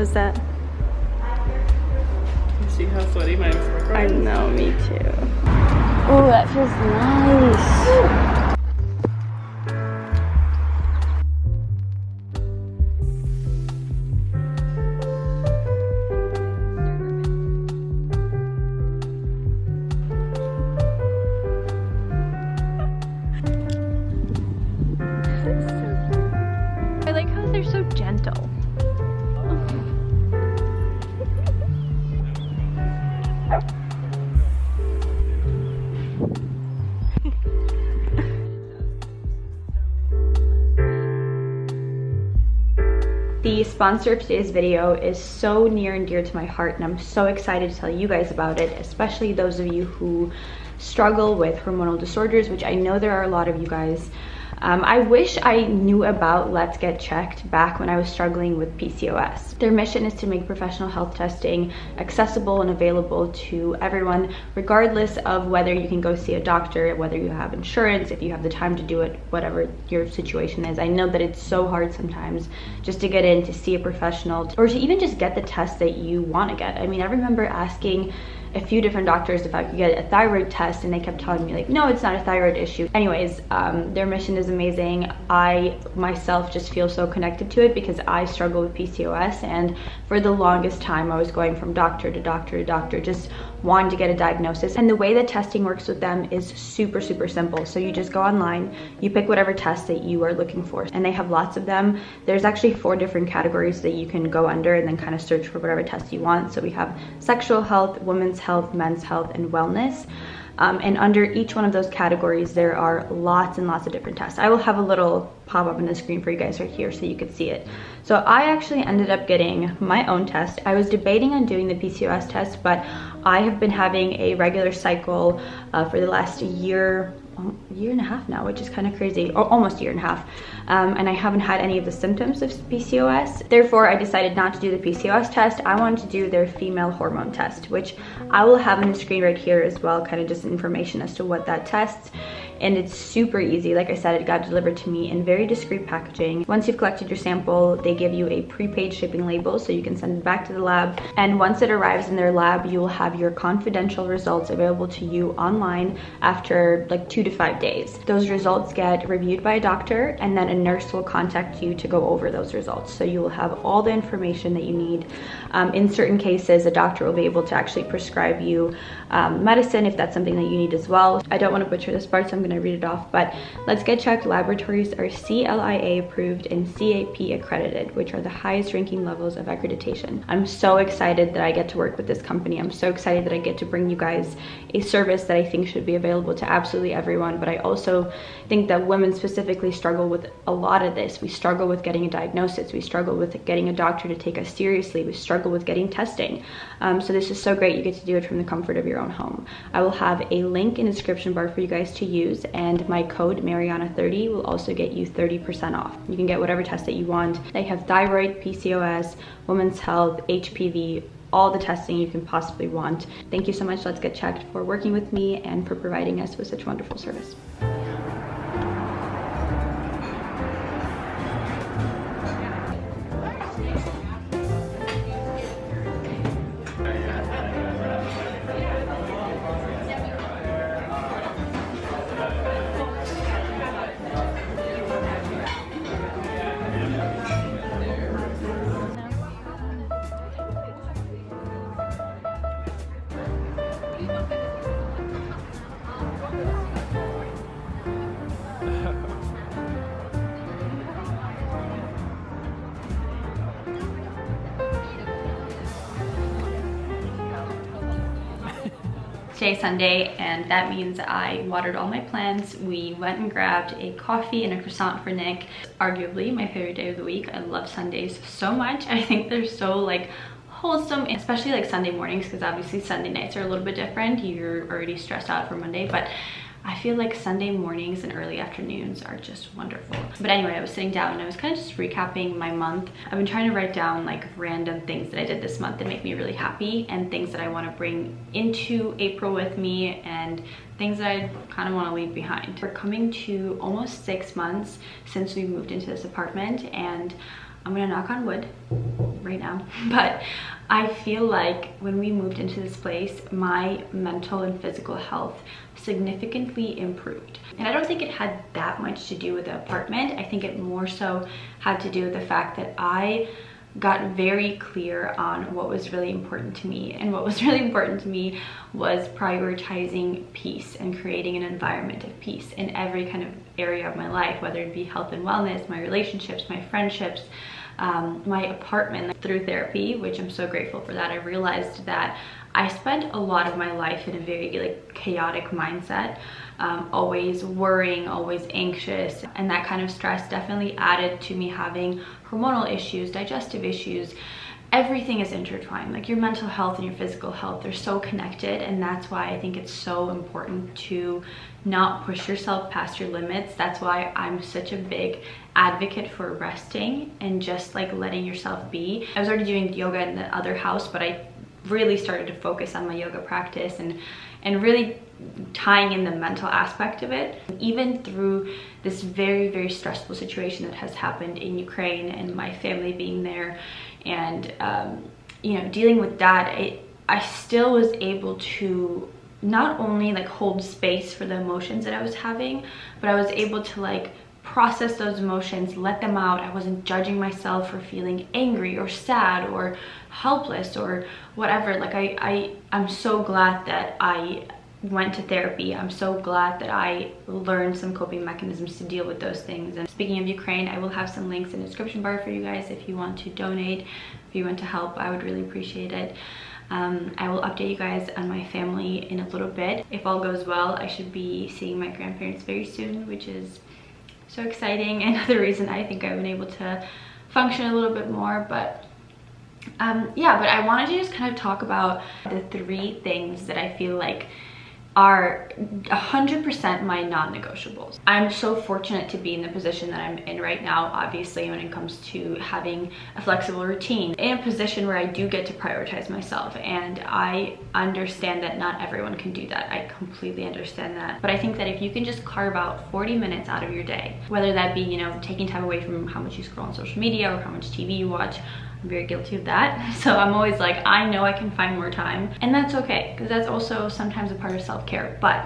was that? See how sweaty my fork I is? know, me too. Oh, that feels nice. I like how they're so gentle. The sponsor of today's video is so near and dear to my heart, and I'm so excited to tell you guys about it, especially those of you who struggle with hormonal disorders, which I know there are a lot of you guys. I wish I knew about Let's Get Checked back when I was struggling with PCOS. Their mission is to make professional health testing accessible and available to everyone, regardless of whether you can go see a doctor, whether you have insurance, if you have the time to do it, whatever your situation is. I know that it's so hard sometimes just to get in to see a professional or to even just get the test that you want to get. I mean, I remember asking a few different doctors if I could get a thyroid test, and they kept telling me like, no, it's not a thyroid issue. Anyways, their mission is amazing. I myself just feel so connected to it because I struggle with PCOS, and for the longest time I was going from doctor to doctor to doctor, just wanting to get a diagnosis. And the way that testing works with them is super simple. So you just go online, you pick whatever test that you are looking for, and they have lots of them. There's actually 4 different categories that you can go under and then kind of search for whatever test you want. So we have sexual health, women's health, men's health, and wellness. And under each one of those categories, there are lots and lots of different tests. I will have a little pop up on the screen for you guys right here so you can see it. So I actually ended up getting my own test. I was debating on doing the PCOS test, but I have been having a regular cycle for the last year and a half now, which is kind of crazy, or almost a year and a half, and I haven't had any of the symptoms of PCOS. Therefore, I decided not to do the PCOS test. I wanted to do their female hormone test, which I will have on the screen right here as well, kind of just information as to what that tests. And it's super easy. Like I said, it got delivered to me in very discreet packaging. Once you've collected your sample, they give you a prepaid shipping label so you can send it back to the lab. And once it arrives in their lab, you will have your confidential results available to you online after like 2 to 5 days. Those results get reviewed by a doctor, and then a nurse will contact you to go over those results. So you will have all the information that you need. In certain cases, a doctor will be able to actually prescribe you medicine if that's something that you need as well. I don't want to butcher this part, so I'm going to read it off, but Let's Get Checked laboratories are CLIA approved and CAP accredited, which are the highest ranking levels of accreditation. I'm so excited that I get to work with this company. I'm so excited that I get to bring you guys a service that I think should be available to absolutely everyone, but I also think that women specifically struggle with a lot of this. We struggle with getting a diagnosis. We struggle with getting a doctor to take us seriously. We struggle with getting testing. So this is so great. You get to do it from the comfort of your own home. I will have a link in the description bar for you guys to use, and my code Mariana30 will also get you 30% off. You can get whatever test that you want. They have thyroid, PCOS, women's health, HPV, all the testing you can possibly want. Thank you so much, Let's Get Checked, for working with me and for providing us with such wonderful service. Today's Sunday, and that means I watered all my plants. We went and grabbed a coffee and a croissant for Nick. Arguably my favorite day of the week. I love Sundays so much. I think they're so like wholesome, especially like Sunday mornings, because obviously Sunday nights are a little bit different. You're already stressed out for Monday, but I feel like Sunday mornings and early afternoons are just wonderful. But anyway, I was sitting down and I was kind of just recapping my month. I've been trying to write down like random things that I did this month that make me really happy, and things that I want to bring into April with me, and things that I kind of want to leave behind. We're coming to almost 6 months since we moved into this apartment, and I'm gonna knock on wood right now, but I feel like when we moved into this place, my mental and physical health significantly improved. And I don't think it had that much to do with the apartment. I think it more so had to do with the fact that I got very clear on what was really important to me. And what was really important to me was prioritizing peace and creating an environment of peace in every kind of area of my life, whether it be health and wellness, my relationships, my friendships, my apartment. Through therapy, which I'm so grateful for that, I realized that I spent a lot of my life in a very chaotic mindset, always worrying, always anxious, and that kind of stress definitely added to me having hormonal issues, digestive issues. Everything is intertwined. Like your mental health and your physical health, they're so connected, and that's why I think it's so important to not push yourself past your limits. That's why I'm such a big advocate for resting and just like letting yourself be. I was already doing yoga in the other house, but I really started to focus on my yoga practice and really tying in the mental aspect of it. Even through this very, very stressful situation that has happened in Ukraine and my family being there and you know, dealing with that, I still was able to not only like hold space for the emotions that I was having, but I was able to like process those emotions, let them out. I wasn't judging myself for feeling angry or sad or helpless or whatever. Like I'm so glad that I went to therapy. I'm so glad that I learned some coping mechanisms to deal with those things. And speaking of Ukraine, I will have some links in the description bar for you guys if you want to donate, if you want to help. I would really appreciate it. I will update you guys on my family in a little bit. If all goes well, I should be seeing my grandparents very soon, which is so exciting. Another reason I think I've been able to function a little bit more. But yeah, but I wanted to just kind of talk about the 3 things that I feel like are 100% my non-negotiables. I'm so fortunate to be in the position that I'm in right now, obviously, when it comes to having a flexible routine, in a position where I do get to prioritize myself. And I understand that not everyone can do that. I completely understand that. But I think that if you can just carve out 40 minutes out of your day, whether that be, you know, taking time away from how much you scroll on social media or how much TV you watch, I'm very guilty of that. So I'm always like, I know I can find more time, and that's okay, because that's also sometimes a part of self-care. But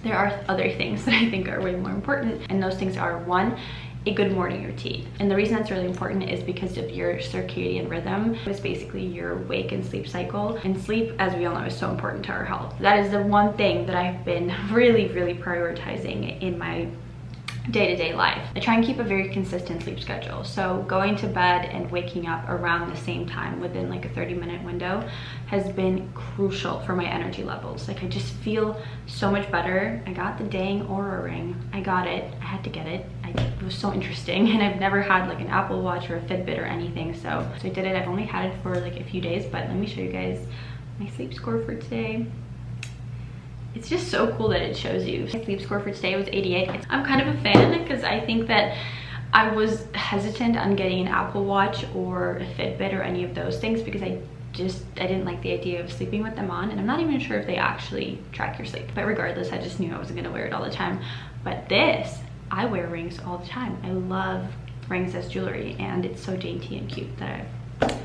there are other things that I think are way more important, and those things are: 1, a good morning routine. And the reason that's really important is because of your circadian rhythm. It's basically your wake and sleep cycle, and sleep, as we all know, is so important to our health. That is the one thing that I've been really prioritizing in my day-to-day life. I try and keep a very consistent sleep schedule. So going to bed and waking up around the same time within like a 30-minute window has been crucial for my energy levels. Like I just feel so much better. I got the dang Oura ring. I got it. I had to get it. It was so interesting, and I've never had like an Apple Watch or a Fitbit or anything. So I did it. I've only had it for like a few days, but let me show you guys my sleep score for today. It's just so cool that it shows you. My sleep score for today was 88. I'm kind of a fan because I think that I was hesitant on getting an Apple Watch or a Fitbit or any of those things because I didn't like the idea of sleeping with them on, and I'm not even sure if they actually track your sleep. But regardless, I just knew I wasn't gonna wear it all the time. But this, I wear rings all the time. I love rings as jewelry, and it's so dainty and cute that I've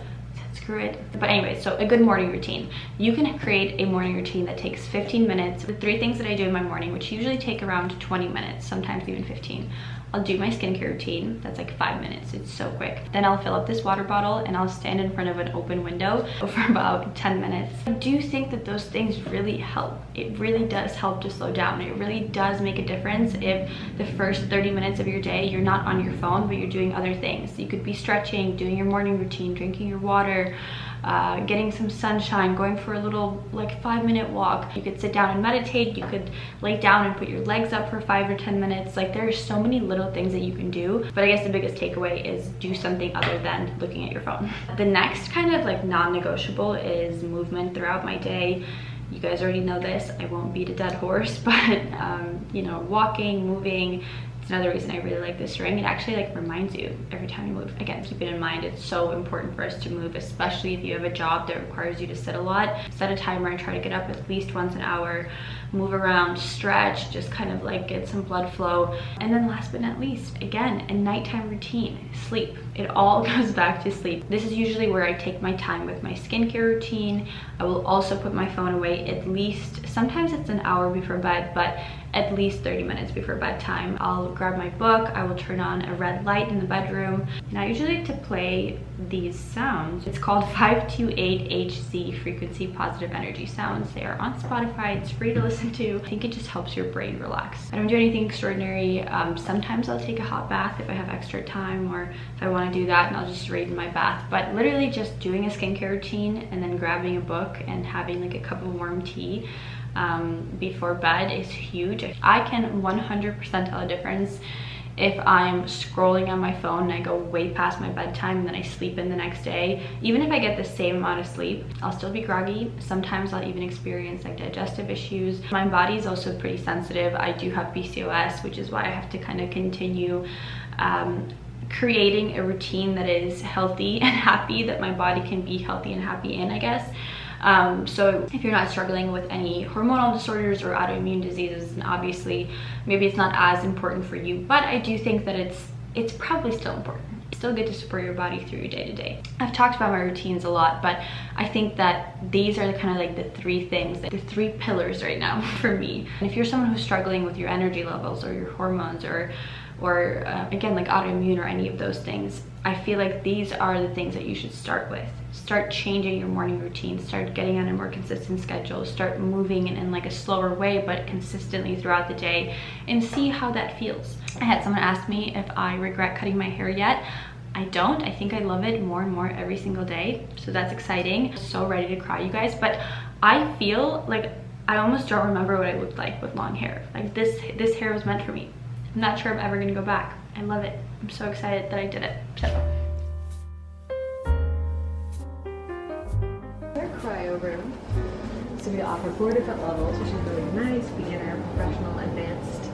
screw it. But anyway, so a good morning routine. You can create a morning routine that takes 15 minutes. The 3 things that I do in my morning, which usually take around 20 minutes, sometimes even 15. I'll do my skincare routine. That's like 5 minutes. It's so quick. Then I'll fill up this water bottle and I'll stand in front of an open window for about 10 minutes. I do think that those things really help. It really does help to slow down. It really does make a difference if the first 30 minutes of your day you're not on your phone, but you're doing other things. You could be stretching, doing your morning routine, drinking your water, getting some sunshine, going for a little like 5-minute walk. You could sit down and meditate. You could lay down and put your legs up for 5 or 10 minutes. Like there are so many little things that you can do, but I guess the biggest takeaway is do something other than looking at your phone. The next kind of like non-negotiable is movement throughout my day. You guys already know this. I won't beat a dead horse, but you know, walking, moving, It's another reason I really like this ring. It actually like reminds you every time you move. Again, keep it in mind, it's so important for us to move, especially if you have a job that requires you to sit a lot. Set a timer and try to get up at least once an hour, move around, stretch, just kind of like get some blood flow. And then last but not least, again, a nighttime routine, sleep. It all goes back to sleep. This is usually where I take my time with my skincare routine. I will also put my phone away at least, sometimes it's an hour before bed, but at least 30 minutes before bedtime. I'll grab my book, I will turn on a red light in the bedroom, and I usually like to play these sounds. It's called 528HZ frequency positive energy sounds. They are on Spotify, it's free to listen to. I think it just helps your brain relax. I don't do anything extraordinary. Sometimes I'll take a hot bath if I have extra time, or if I want to do that, and I'll just read in my bath. But literally just doing a skincare routine and then grabbing a book and having like a cup of warm tea before bed is huge. I can 100% tell a difference if I'm scrolling on my phone and I go way past my bedtime and then I sleep in the next day. Even if I get the same amount of sleep, I'll still be groggy. Sometimes I'll even experience like digestive issues. My body is also pretty sensitive. I do have PCOS, which is why I have to kind of continue creating a routine that is healthy and happy, that my body can be healthy and happy in, I guess. So if you're not struggling with any hormonal disorders or autoimmune diseases, then obviously maybe it's not as important for you, but I do think that it's probably still important. It's still good to support your body through your day-to-day. I've talked about my routines a lot, but I think that these are kind of like the three things, the three pillars right now for me. And if you're someone who's struggling with your energy levels or your hormones or again, like autoimmune or any of those things, I feel like these are the things that you should start with. Start changing your morning routine, start getting on a more consistent schedule, start moving in like a slower way but consistently throughout the day, and see how that feels. I had someone ask me if I regret cutting my hair yet. I don't. I think I love it more and more every single day, so that's exciting. So ready to cry, you guys, but I feel like I almost don't remember what I looked like with long hair. Like this hair was meant for me. I'm not sure I'm ever gonna go back. I love it. I'm so excited that I did it. So cryo room. So we offer 4 different levels, which include nice, beginner, professional, advanced,